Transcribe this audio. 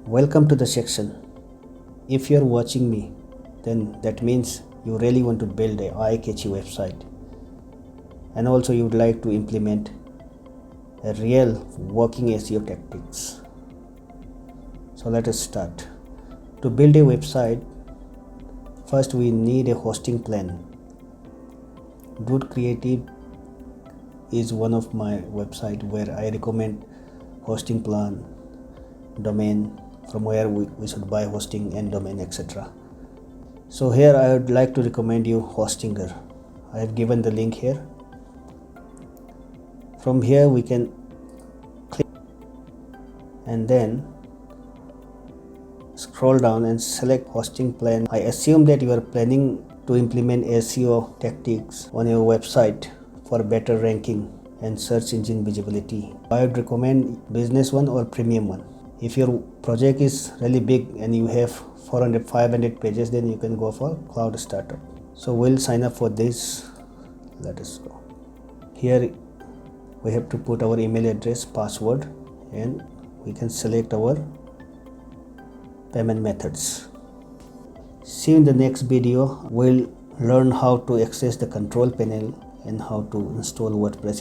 Welcome to the section. If you're watching me, then that means you really want to build a eye-catchy website, and also you would like to implement a real working SEO tactics. So let us start. To build a website, first we need a hosting plan. Dude Creative is one of my website where I recommend hosting plan, domain, from where we should buy hosting and domain, etc. So here I would like to recommend you Hostinger. I have given the link here. From here we can click and then scroll down and select hosting plan. I assume that you are planning to implement SEO tactics on your website for better ranking and search engine visibility. I would recommend business one or premium one. If your project is really big and you have 400-500 pages, then you can go for cloud startup. So we'll sign up for this. Let us go. Here we have to put our email address, password, and we can select our payment methods. See you in the next video. We'll learn how to access the control panel and how to install WordPress